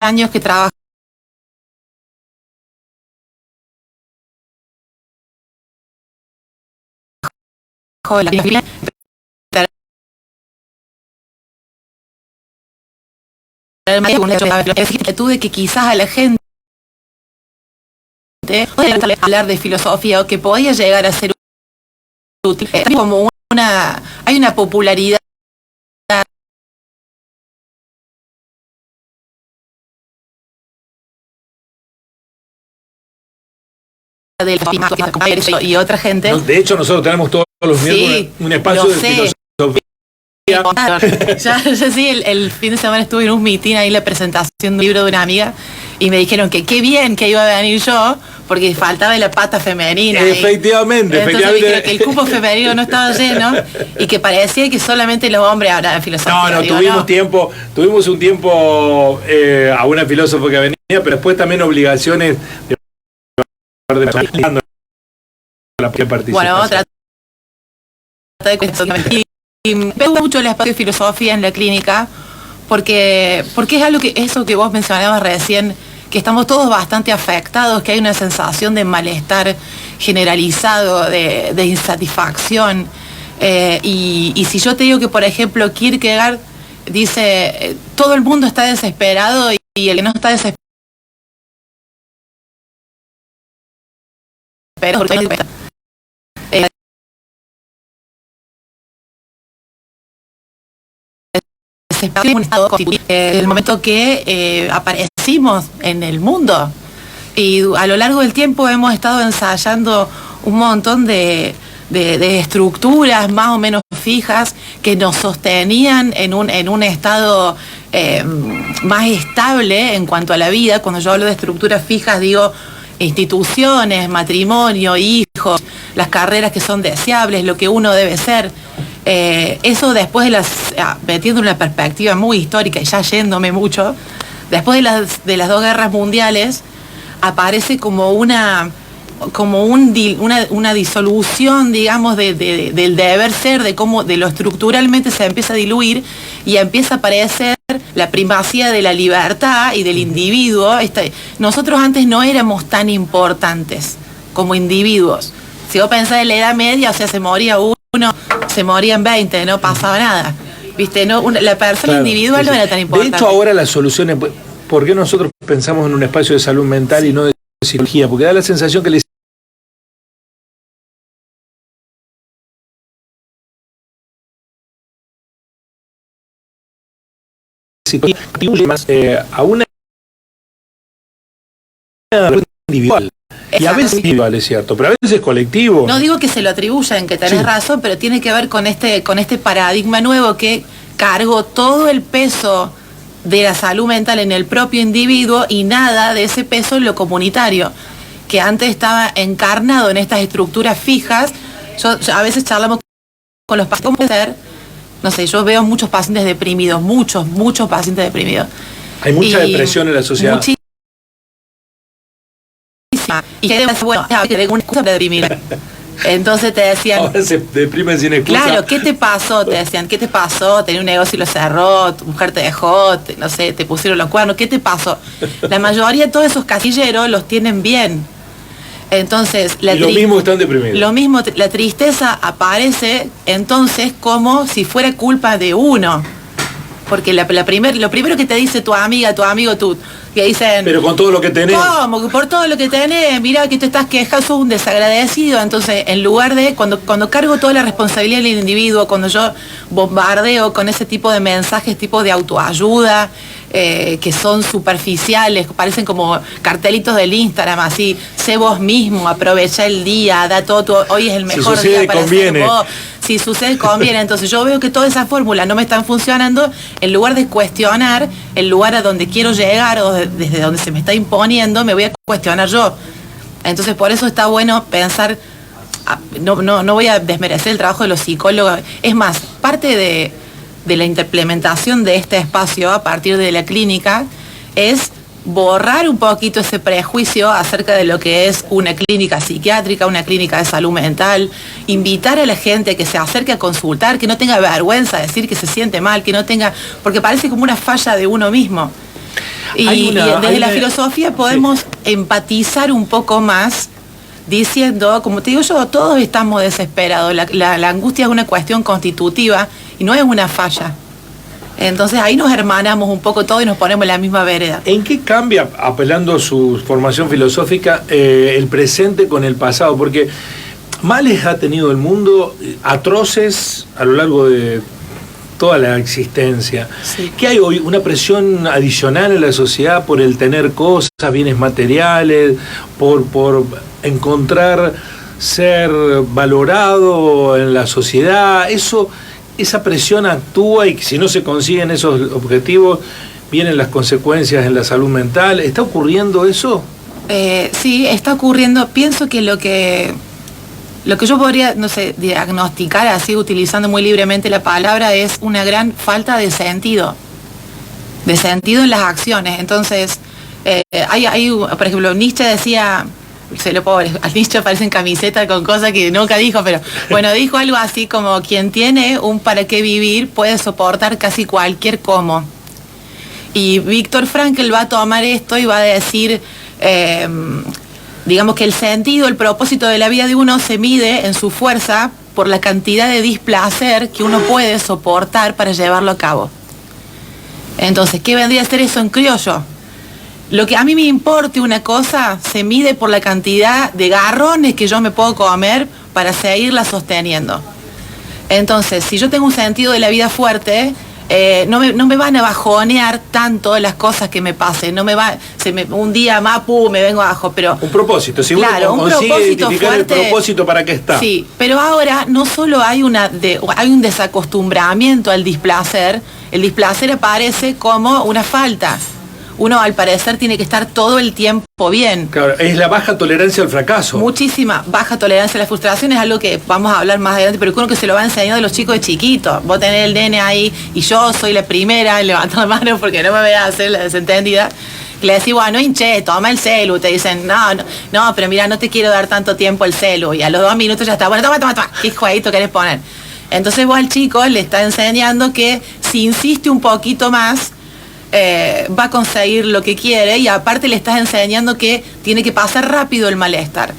años que trabajo en la fila, tuve que quizás a la gente hablar de filosofía o que podía llegar a ser útil, como hay una popularidad de los y otra gente. No, de hecho, nosotros tenemos todos los miércoles un espacio de filosofía. Ya sí, el fin de semana estuve en un meeting ahí, la presentación de un libro de una amiga, y me dijeron que qué bien que iba a venir yo, porque faltaba la pata femenina. Efectivamente, entonces dijeron que el cupo femenino no estaba lleno y que parecía que solamente los hombres hablaban de filosofía. No, tuvimos un tiempo a una filósofa que venía, pero después también obligaciones de la participación. Bueno, otra y me gusta mucho el espacio de filosofía en la clínica porque es algo que eso que vos mencionabas recién, que estamos todos bastante afectados, que hay una sensación de malestar generalizado, de insatisfacción, y si yo te digo que por ejemplo Kierkegaard dice todo el mundo está desesperado y el que no está desesperado el momento que aparecimos en el mundo, y a lo largo del tiempo hemos estado ensayando un montón de estructuras más o menos fijas que nos sostenían en un estado más estable en cuanto a la vida. Cuando yo hablo de estructuras fijas digo instituciones, matrimonio, hijos, las carreras que son deseables, lo que uno debe ser. Eso después de metiendo una perspectiva muy histórica y ya yéndome mucho, después de las dos guerras mundiales aparece como una disolución, digamos, del deber ser, de lo estructuralmente se empieza a diluir y empieza a aparecer la primacía de la libertad y del individuo. Nosotros antes no éramos tan importantes como individuos. Si vos pensás en la Edad Media, o sea, se moría uno, se morían 20, no pasaba nada. ¿Viste? La persona individual no era tan importante. De hecho, ahora las soluciones, ¿por qué nosotros pensamos en un espacio de salud mental y no de cirugía? Porque da la sensación que más a una individual. Y a veces individual, es cierto, pero a veces es colectivo. No digo que se lo atribuyan, que tenés razón, pero tiene que ver con este paradigma nuevo que cargó todo el peso de la salud mental en el propio individuo y nada de ese peso en lo comunitario, que antes estaba encarnado en estas estructuras fijas. Yo a veces charlamos con los pacientes, ¿cómo puede ser? No sé, yo veo muchos pacientes deprimidos, muchos pacientes deprimidos. Hay mucha depresión en la sociedad. Y que bueno, tengo una excusa para deprimir. Entonces te decían, ahora se deprimen sin excusa. Claro, ¿qué te pasó? Te decían, ¿qué te pasó? Tenía un negocio y lo cerró, tu mujer te dejó, no sé, te pusieron los cuernos, ¿qué te pasó? La mayoría de todos esos casilleros los tienen bien. Entonces, lo mismo están deprimidos. Lo mismo, la tristeza aparece entonces como si fuera culpa de uno. Porque lo primero que te dice tu amiga, tu amigo, que dicen... Pero con todo lo que tenés. ¿Cómo? Por todo lo que tenés, mirá que te estás quejando, sos un desagradecido. Entonces, en lugar de, cuando cargo toda la responsabilidad del individuo, cuando yo bombardeo con ese tipo de mensajes, tipo de autoayuda, que son superficiales, parecen como cartelitos del Instagram, así, sé vos mismo, aprovecha el día, da todo, hoy es el mejor día para ser vos. Si sucede, conviene. Entonces yo veo que todas esas fórmulas no me están funcionando, en lugar de cuestionar el lugar a donde quiero llegar o desde donde se me está imponiendo, me voy a cuestionar yo. Entonces por eso está bueno pensar, no voy a desmerecer el trabajo de los psicólogos, es más, parte de la implementación de este espacio a partir de la clínica es borrar un poquito ese prejuicio acerca de lo que es una clínica psiquiátrica, una clínica de salud mental, invitar a la gente que se acerque a consultar, que no tenga vergüenza de decir que se siente mal, que no tenga, porque parece como una falla de uno mismo. Y desde la filosofía podemos empatizar un poco más diciendo, como te digo yo, todos estamos desesperados. La angustia es una cuestión constitutiva y no es una falla. Entonces ahí nos hermanamos un poco todos y nos ponemos en la misma vereda. ¿En qué cambia, apelando a su formación filosófica, el presente con el pasado? Porque males ha tenido el mundo atroces a lo largo de toda la existencia. Sí. ¿Qué hay hoy? ¿Una presión adicional en la sociedad por el tener cosas, bienes materiales, por encontrar ser valorado en la sociedad? Esa presión actúa y si no se consiguen esos objetivos, vienen las consecuencias en la salud mental. ¿Está ocurriendo eso? Sí, está ocurriendo. Pienso que lo que yo podría, no sé, diagnosticar así, utilizando muy libremente la palabra, es una gran falta de sentido en las acciones. Entonces, hay por ejemplo, Nietzsche decía, se lo pobre, a Nietzsche aparecen camisetas con cosas que nunca dijo, pero bueno, dijo algo así como: quien tiene un para qué vivir puede soportar casi cualquier cómo. Y Víctor Frankl va a tomar esto y va a decir, digamos que el sentido, el propósito de la vida de uno se mide en su fuerza por la cantidad de displacer que uno puede soportar para llevarlo a cabo. Entonces, ¿qué vendría a ser eso en criollo? Lo que a mí me importe una cosa se mide por la cantidad de garrones que yo me puedo comer para seguirla sosteniendo. Entonces, si yo tengo un sentido de la vida fuerte, no me van a bajonear tanto las cosas que me pasen. Un día más, me vengo abajo, pero... Un propósito, si claro, uno consigue identificar fuerte, el propósito para qué está. Sí, pero ahora no solo hay un desacostumbramiento al displacer, el displacer aparece como una falta. Uno al parecer tiene que estar todo el tiempo bien. Claro, es la baja tolerancia al fracaso. Muchísima baja tolerancia a la frustración, es algo que vamos a hablar más adelante, pero uno que se lo va enseñando a los chicos de chiquitos. Vos tenés el nene ahí y yo soy la primera en levantar la mano porque no me voy a hacer la desentendida. Le decís, bueno, hinché, toma el celu. Te dicen, no, pero mira, no te quiero dar tanto tiempo el celu. Y a los 2 minutos ya está, bueno, toma. ¿Qué jueguito querés poner? Entonces vos al chico le está enseñando que si insiste un poquito más, va a conseguir lo que quiere, y aparte le estás enseñando que tiene que pasar rápido el malestar.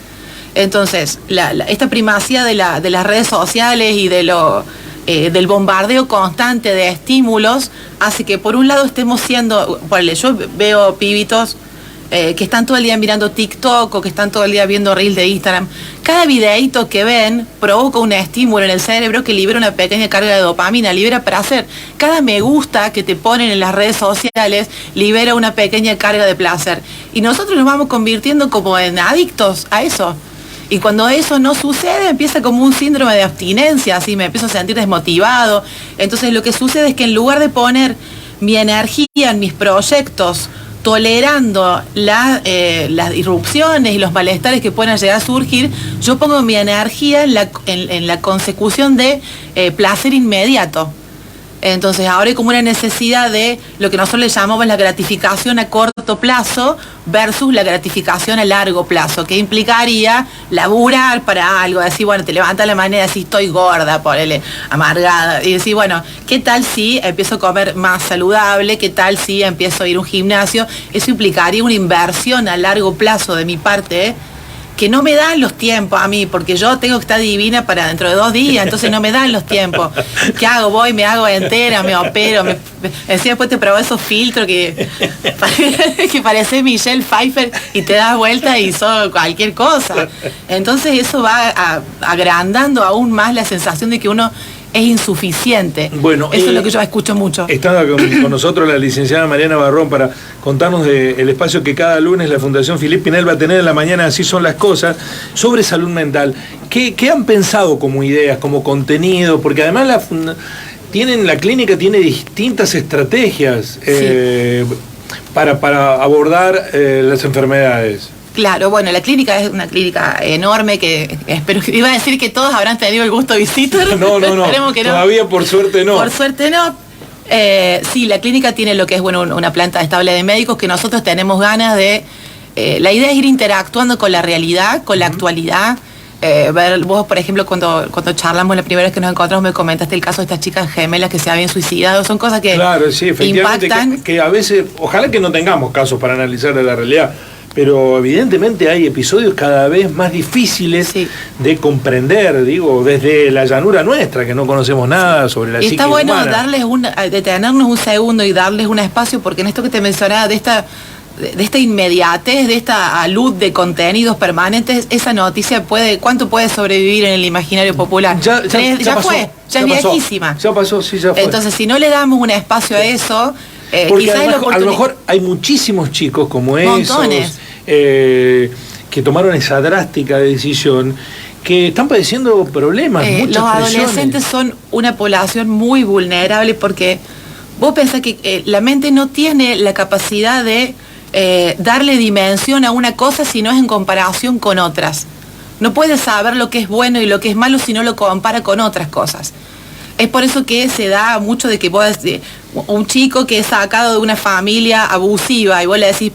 Entonces, esta primacía de las redes sociales y del bombardeo constante de estímulos hace que por un lado estemos siendo, yo veo pibitos que están todo el día mirando TikTok o que están todo el día viendo Reels de Instagram. Cada videíto que ven provoca un estímulo en el cerebro que libera una pequeña carga de dopamina, libera placer. Cada me gusta que te ponen en las redes sociales libera una pequeña carga de placer. Y nosotros nos vamos convirtiendo como en adictos a eso. Y cuando eso no sucede, empieza como un síndrome de abstinencia, así me empiezo a sentir desmotivado. Entonces lo que sucede es que en lugar de poner mi energía en mis proyectos, tolerando las disrupciones y los malestares que puedan llegar a surgir, yo pongo mi energía en la consecución de placer inmediato. Entonces ahora hay como una necesidad de lo que nosotros le llamamos la gratificación a corto plazo versus la gratificación a largo plazo, que implicaría laburar para algo, decir, bueno, te levantas la mañana y decís, estoy gorda, ponele, amargada, y decir, bueno, ¿qué tal si empiezo a comer más saludable? ¿Qué tal si empiezo a ir a un gimnasio? Eso implicaría una inversión a largo plazo de mi parte, que no me dan los tiempos a mí, porque yo tengo que estar divina para dentro de 2 días, entonces no me dan los tiempos. ¿Qué hago? Voy, me hago entera, me opero, encima después te probó esos filtros que parece Michelle Pfeiffer y te das vuelta y sos cualquier cosa. Entonces eso va agrandando aún más la sensación de que uno es insuficiente. Bueno, eso es lo que yo escucho mucho. Está con nosotros la licenciada Mariana Barrón para contarnos del espacio que cada lunes la Fundación Philippe Pinel va a tener en la mañana, Así son las cosas, sobre salud mental. ¿Qué han pensado como ideas, como contenido? Porque además la clínica tiene distintas estrategias para abordar las enfermedades. Claro, bueno, la clínica es una clínica enorme que espero que iba a decir que todos habrán tenido el gusto de visitar. No, esperemos que no. Todavía por suerte no. Por suerte no. Sí, la clínica tiene lo que es una planta estable de médicos que nosotros tenemos ganas de... la idea es ir interactuando con la realidad, con la actualidad, ver, vos, por ejemplo, cuando charlamos la primera vez que nos encontramos, me comentaste el caso de estas chicas gemelas que se habían suicidado. Son cosas que claro, sí, efectivamente, impactan. Que a veces, ojalá que no tengamos casos para analizar de la realidad, pero evidentemente hay episodios cada vez más difíciles de comprender, digo, desde la llanura nuestra, que no conocemos nada sobre la psique humana. Y está bueno darles detenernos un segundo y darles un espacio, porque en esto que te mencionaba, de esta inmediatez, de esta luz de contenidos permanentes, esa noticia ¿cuánto puede sobrevivir en el imaginario popular? Ya es viejísima. Ya pasó, sí, ya fue. Entonces, si no le damos un espacio a eso, porque quizás además, a lo mejor hay muchísimos chicos como montones. esos que tomaron esa drástica decisión, que están padeciendo problemas, muchas los presiones. Adolescentes son una población muy vulnerable, porque vos pensás que la mente no tiene la capacidad de darle dimensión a una cosa si no es en comparación con otras. No puede saber lo que es bueno y lo que es malo si no lo compara con otras cosas. Es por eso que se da mucho de que vos, un chico que es sacado de una familia abusiva, y vos le decís,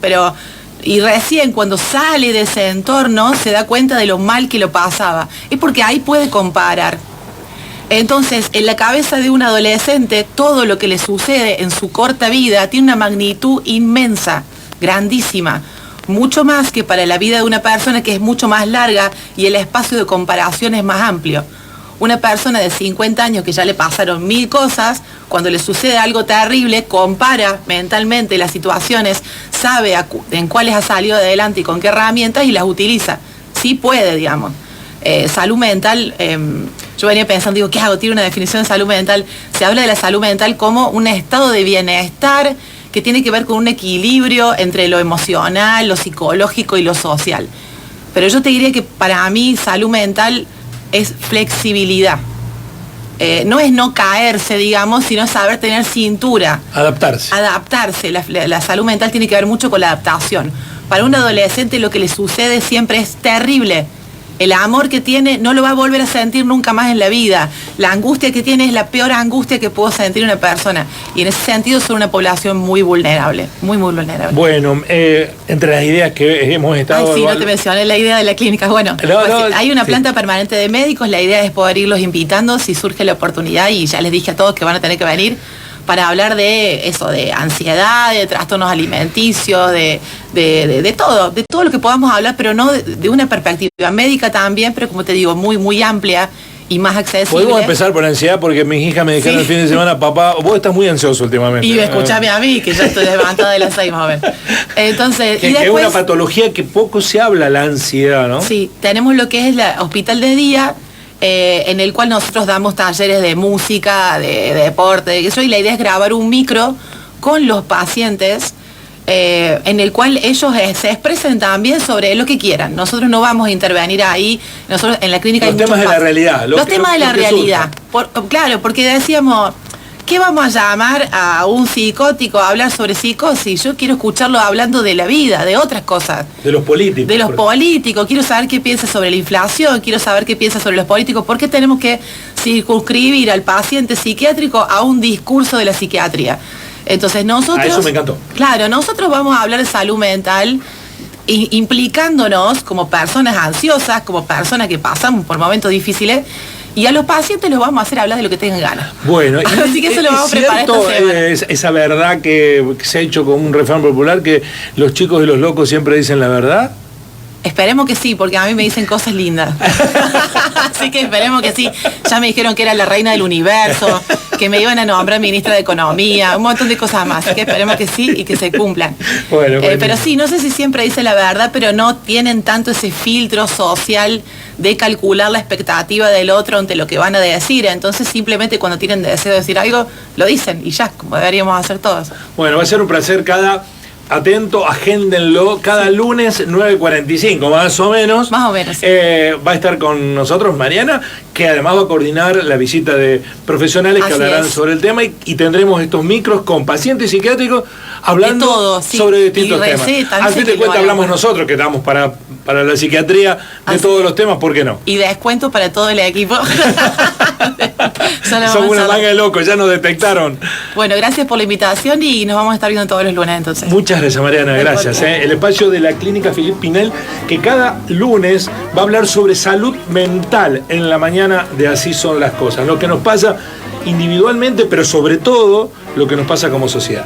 y recién cuando sale de ese entorno se da cuenta de lo mal que lo pasaba. Es porque ahí puede comparar. Entonces, en la cabeza de un adolescente, todo lo que le sucede en su corta vida tiene una magnitud inmensa, grandísima. Mucho más que para la vida de una persona, que es mucho más larga y el espacio de comparación es más amplio. Una persona de 50 años que ya le pasaron 1000 cosas, cuando le sucede algo terrible, compara mentalmente las situaciones, sabe en cuáles ha salido adelante y con qué herramientas y las utiliza. Sí puede, digamos. Salud mental, yo venía pensando, digo, ¿qué hago? Tiene una definición de salud mental. Se habla de la salud mental como un estado de bienestar que tiene que ver con un equilibrio entre lo emocional, lo psicológico y lo social. Pero yo te diría que para mí salud mental es flexibilidad. No es no caerse, digamos, sino saber tener cintura. Adaptarse. La salud mental tiene que ver mucho con la adaptación. Para un adolescente lo que le sucede siempre es terrible. El amor que tiene no lo va a volver a sentir nunca más en la vida. La angustia que tiene es la peor angustia que pudo sentir una persona. Y en ese sentido son una población muy vulnerable, muy, muy vulnerable. Bueno, entre las ideas que hemos estado... Ay, sí, no te mencioné la idea de la clínica. Bueno, hay una planta permanente de médicos. La idea es poder irlos invitando si surge la oportunidad, y ya les dije a todos que van a tener que venir para hablar de eso, de ansiedad, de trastornos alimenticios, de todo lo que podamos hablar, pero no de una perspectiva médica también, pero como te digo, muy, muy amplia y más accesible. Podemos empezar por la ansiedad, porque mis hijas me dijeron el fin de semana, papá, vos estás muy ansioso últimamente. Y escuchame a mí, que ya estoy levantada de las 6 más o menos. Entonces, que es una patología que poco se habla, la ansiedad, ¿no? Sí, tenemos lo que es el hospital de día, en el cual nosotros damos talleres de música, de deporte, de eso, y la idea es grabar un micro con los pacientes, en el cual ellos se expresen también sobre lo que quieran. Nosotros no vamos a intervenir ahí. Nosotros en la clínica los temas de la realidad. Los temas de la realidad. Claro, porque decíamos, ¿qué vamos a llamar a un psicótico a hablar sobre psicosis? Yo quiero escucharlo hablando de la vida, de otras cosas. De los políticos. De los políticos. Quiero saber qué piensa sobre la inflación, quiero saber qué piensa sobre los políticos. ¿Por qué tenemos que circunscribir al paciente psiquiátrico a un discurso de la psiquiatría? Entonces nosotros... eso me encantó. Claro, nosotros vamos a hablar de salud mental implicándonos como personas ansiosas, como personas que pasamos por momentos difíciles, y a los pacientes los vamos a hacer hablar de lo que tengan ganas. Bueno, así que eso lo vamos a preparar esta semana. Esa verdad que se ha hecho con un refrán popular, que los chicos y los locos siempre dicen la verdad. Esperemos que sí, porque a mí me dicen cosas lindas. Así que esperemos que sí. Ya me dijeron que era la reina del universo, que me iban a nombrar ministra de Economía, un montón de cosas más. Así que esperemos que sí y que se cumplan. Bueno, pero sí, no sé si siempre dice la verdad, pero no tienen tanto ese filtro social de calcular la expectativa del otro ante lo que van a decir. Entonces simplemente cuando tienen deseo de decir algo, lo dicen y ya, como deberíamos hacer todos. Bueno, va a ser un placer atento, agéndenlo, cada lunes 9:45, más o menos. Más o menos. Sí. Va a estar con nosotros Mariana, que además va a coordinar la visita de profesionales que hablarán sobre el tema, y tendremos estos micros con pacientes psiquiátricos hablando de todo, sobre distintos temas. Al fin de cuentas hablamos nosotros, que damos para la psiquiatría de todos los temas, ¿por qué no? Y descuento para todo el equipo. Somos una manga de locos, ya nos detectaron. Bueno, gracias por la invitación y nos vamos a estar viendo todos los lunes entonces. Muchas gracias, Mariana, gracias. El espacio de la Clínica Philippe Pinel, que cada lunes va a hablar sobre salud mental en la mañana de Así Son las Cosas. Lo que nos pasa individualmente, pero sobre todo lo que nos pasa como sociedad.